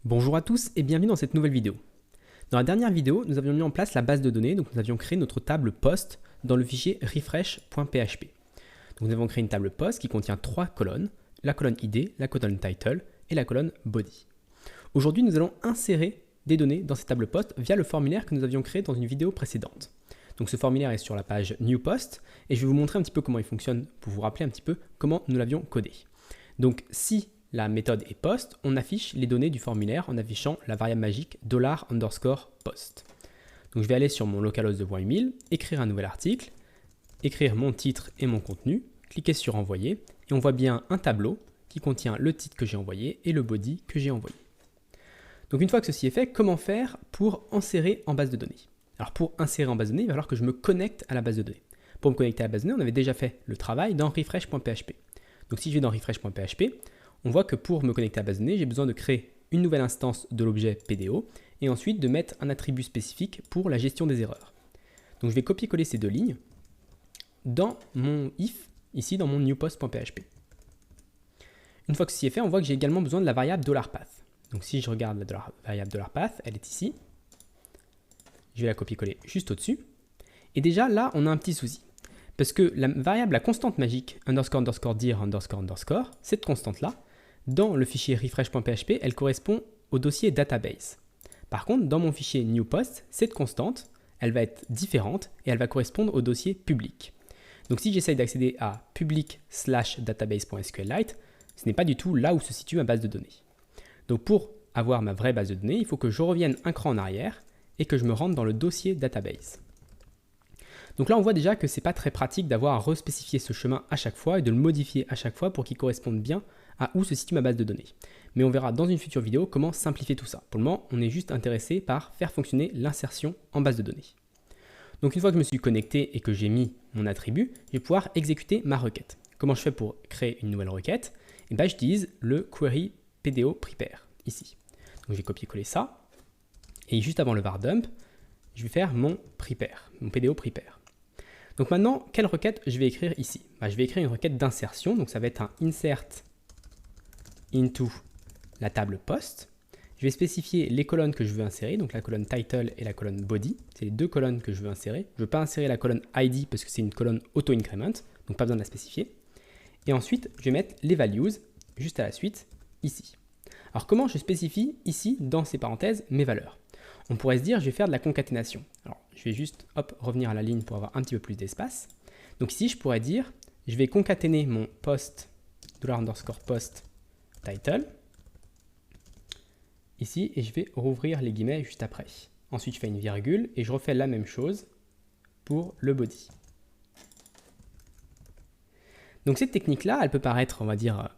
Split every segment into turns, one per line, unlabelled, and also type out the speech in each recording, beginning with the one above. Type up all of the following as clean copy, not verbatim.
Bonjour à tous et bienvenue dans cette nouvelle vidéo. Dans la dernière vidéo, nous avions mis en place la base de données, donc nous avions créé notre table post dans le fichier refresh.php. Donc nous avons créé une table post qui contient 3 colonnes, la colonne ID, la colonne title et la colonne body. Aujourd'hui, nous allons insérer des données dans cette table post via le formulaire que nous avions créé dans une vidéo précédente. Donc ce formulaire est sur la page New Post et je vais vous montrer un petit peu comment il fonctionne pour vous rappeler un petit peu comment nous l'avions codé. Donc si la méthode est post, on affiche les données du formulaire en affichant la variable magique $_post. Donc je vais aller sur mon localhost de voix8000, écrire un nouvel article, écrire mon titre et mon contenu, cliquer sur envoyer et on voit bien un tableau qui contient le titre que j'ai envoyé et le body que j'ai envoyé. Donc une fois que ceci est fait, comment faire pour insérer en base de données? Alors pour insérer en base de données, il va falloir que je me connecte à la base de données. Pour me connecter à la base de données, on avait déjà fait le travail dans refresh.php. Donc si je vais dans refresh.php, on voit que pour me connecter à la base de données, j'ai besoin de créer une nouvelle instance de l'objet PDO et ensuite de mettre un attribut spécifique pour la gestion des erreurs. Donc je vais copier-coller ces deux lignes dans mon if, ici dans mon newpost.php. Une fois que ceci est fait, on voit que j'ai également besoin de la variable $path. Donc si je regarde la variable $path, elle est ici. Je vais la copier-coller juste au-dessus. Et déjà là, on a un petit souci. Parce que la constante magique __dir__, cette constante-là, dans le fichier refresh.php, elle correspond au dossier database. Par contre, dans mon fichier newpost, cette constante, elle va être différente et elle va correspondre au dossier public. Donc si j'essaye d'accéder à public/database.sqlite, ce n'est pas du tout là où se situe ma base de données. Donc pour avoir ma vraie base de données, il faut que je revienne un cran en arrière et que je me rende dans le dossier database. Donc là, on voit déjà que ce n'est pas très pratique d'avoir à respécifier ce chemin à chaque fois et de le modifier à chaque fois pour qu'il corresponde bien à où se situe ma base de données. Mais on verra dans une future vidéo comment simplifier tout ça. Pour le moment, on est juste intéressé par faire fonctionner l'insertion en base de données. Donc une fois que je me suis connecté et que j'ai mis mon attribut, je vais pouvoir exécuter ma requête. Comment je fais pour créer une nouvelle requête? Et bien, j'utilise le query PDO prepare ici. Donc je vais copier-coller ça. Et juste avant le var dump, je vais faire mon prepare, mon PDO prepare. Donc maintenant, quelle requête je vais écrire ici? Je vais écrire une requête d'insertion, donc ça va être un insert into la table post. Je vais spécifier les colonnes que je veux insérer, donc la colonne title et la colonne body. C'est les deux colonnes que je veux insérer. Je ne veux pas insérer la colonne ID parce que c'est une colonne auto-increment, donc pas besoin de la spécifier. Et ensuite, je vais mettre les values juste à la suite ici. Alors comment je spécifie ici, dans ces parenthèses, mes valeurs? On pourrait se dire, je vais faire de la concaténation. Alors, je vais juste revenir à la ligne pour avoir un petit peu plus d'espace. Donc ici, je pourrais dire, je vais concaténer mon post, $_post title, ici, et je vais rouvrir les guillemets juste après. Ensuite, je fais une virgule et je refais la même chose pour le body. Donc cette technique-là, elle peut paraître, on va dire,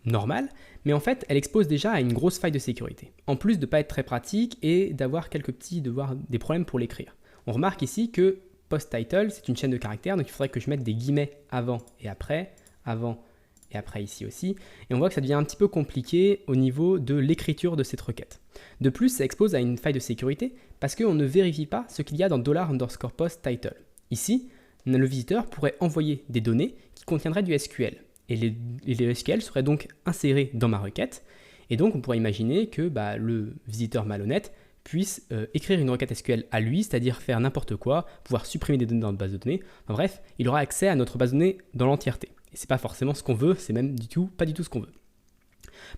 normale, mais en fait, elle expose déjà à une grosse faille de sécurité. En plus de ne pas être très pratique et d'avoir des problèmes pour l'écrire. On remarque ici que post title, c'est une chaîne de caractères, donc il faudrait que je mette des guillemets avant et après ici aussi. Et on voit que ça devient un petit peu compliqué au niveau de l'écriture de cette requête. De plus, ça expose à une faille de sécurité parce qu'on ne vérifie pas ce qu'il y a dans $_post title. Ici, le visiteur pourrait envoyer des données qui contiendraient du SQL. Et les SQL seraient donc insérés dans ma requête. Et donc, on pourrait imaginer que le visiteur malhonnête puisse écrire une requête SQL à lui, c'est-à-dire faire n'importe quoi, pouvoir supprimer des données dans notre base de données. En bref, il aura accès à notre base de données dans l'entièreté. Et ce n'est pas forcément ce qu'on veut, c'est même pas du tout ce qu'on veut.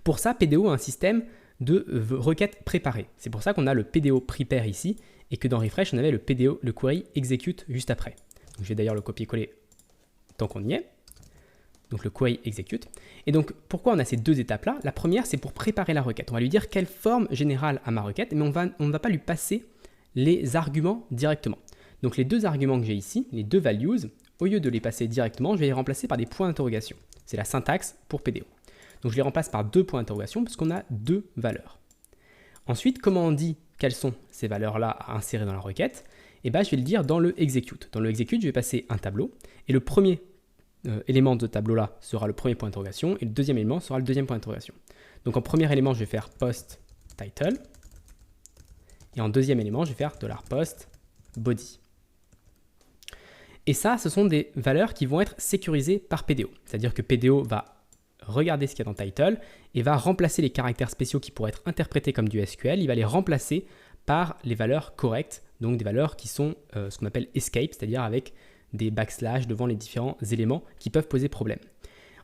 Pour ça, PDO a un système de requêtes préparées. C'est pour ça qu'on a le PDO prepare ici, et que dans Refresh, on avait le query execute juste après. Donc, je vais d'ailleurs le copier-coller tant qu'on y est. Donc le query execute. Et donc pourquoi on a ces deux étapes-là? La première, c'est pour préparer la requête. On va lui dire quelle forme générale a ma requête, mais on ne va pas lui passer les arguments directement. Donc les deux arguments que j'ai ici, les deux values, au lieu de les passer directement, je vais les remplacer par des points d'interrogation. C'est la syntaxe pour PDO. Donc je les remplace par deux points d'interrogation parce qu'on a deux valeurs. Ensuite, comment on dit quelles sont ces valeurs-là à insérer dans la requête? Je vais le dire dans le execute. Dans le execute, je vais passer un tableau et le premier élément de ce tableau-là sera le premier point d'interrogation et le deuxième élément sera le deuxième point d'interrogation. Donc en premier élément, je vais faire post title et en deuxième élément, je vais faire $post body. Et ça, ce sont des valeurs qui vont être sécurisées par PDO. C'est-à-dire que PDO va regarder ce qu'il y a dans title et va remplacer les caractères spéciaux qui pourraient être interprétés comme du SQL, il va les remplacer par les valeurs correctes, donc des valeurs qui sont ce qu'on appelle escape, c'est-à-dire avec des backslash devant les différents éléments qui peuvent poser problème.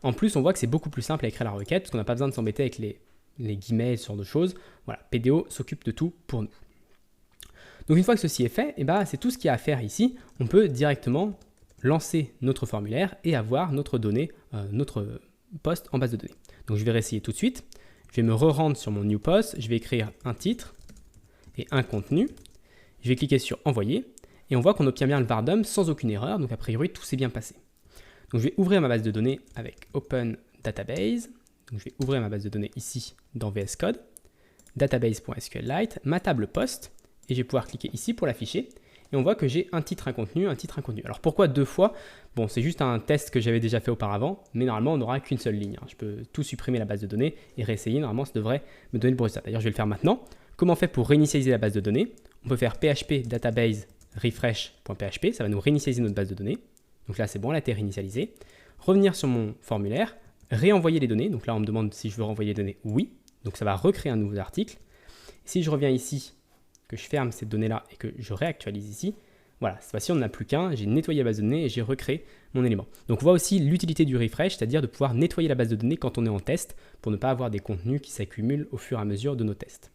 En plus, on voit que c'est beaucoup plus simple à écrire la requête parce qu'on n'a pas besoin de s'embêter avec les guillemets, ce genre de choses. Voilà, PDO s'occupe de tout pour nous. Donc une fois que ceci est fait, c'est tout ce qu'il y a à faire ici. On peut directement lancer notre formulaire et avoir notre donnée, notre post en base de données. Donc je vais réessayer tout de suite. Je vais me re-rendre sur mon new post. Je vais écrire un titre et un contenu. Je vais cliquer sur envoyer et on voit qu'on obtient bien le var DOM sans aucune erreur. Donc a priori, tout s'est bien passé. Donc je vais ouvrir ma base de données avec Open Database. Donc je vais ouvrir ma base de données ici dans VS Code, database.sqlite, ma table post, et je vais pouvoir cliquer ici pour l'afficher. Et on voit que j'ai un titre, un contenu, un titre, un contenu. Alors pourquoi deux fois? Bon, c'est juste un test que j'avais déjà fait auparavant, mais normalement on n'aura qu'une seule ligne. Je peux tout supprimer la base de données et réessayer. Normalement, ça devrait me donner le bon résultat. D'ailleurs, je vais le faire maintenant. Comment on fait pour réinitialiser la base de données? On peut faire php database refresh.php, ça va nous réinitialiser notre base de données. Donc là, c'est bon, elle a été réinitialisée. Revenir sur mon formulaire, réenvoyer les données. Donc là, on me demande si je veux renvoyer les données. Oui. Donc ça va recréer un nouveau article. Si je reviens ici, que je ferme cette donnée-là et que je réactualise ici, voilà, cette fois-ci, on n'en a plus qu'un. J'ai nettoyé la base de données et j'ai recréé mon élément. Donc on voit aussi l'utilité du refresh, c'est-à-dire de pouvoir nettoyer la base de données quand on est en test pour ne pas avoir des contenus qui s'accumulent au fur et à mesure de nos tests.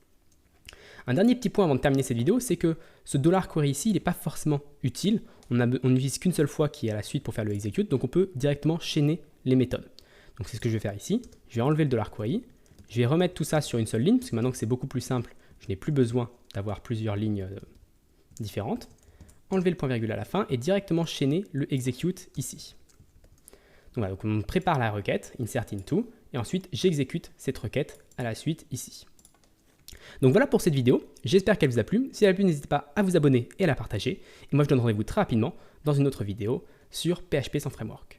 Un dernier petit point avant de terminer cette vidéo, c'est que ce $query ici, il n'est pas forcément utile. On n'utilise qu'une seule fois qui est à la suite pour faire le execute, donc on peut directement chaîner les méthodes. Donc c'est ce que je vais faire ici. Je vais enlever le $query. Je vais remettre tout ça sur une seule ligne, parce que maintenant que c'est beaucoup plus simple, je n'ai plus besoin d'avoir plusieurs lignes différentes. Enlever le point virgule à la fin et directement chaîner le execute ici. Donc voilà, donc on prépare la requête, insert into, et ensuite j'exécute cette requête à la suite ici. Donc voilà pour cette vidéo, j'espère qu'elle vous a plu. Si elle a plu, n'hésitez pas à vous abonner et à la partager. Et moi je vous donne rendez-vous très rapidement dans une autre vidéo sur PHP sans framework.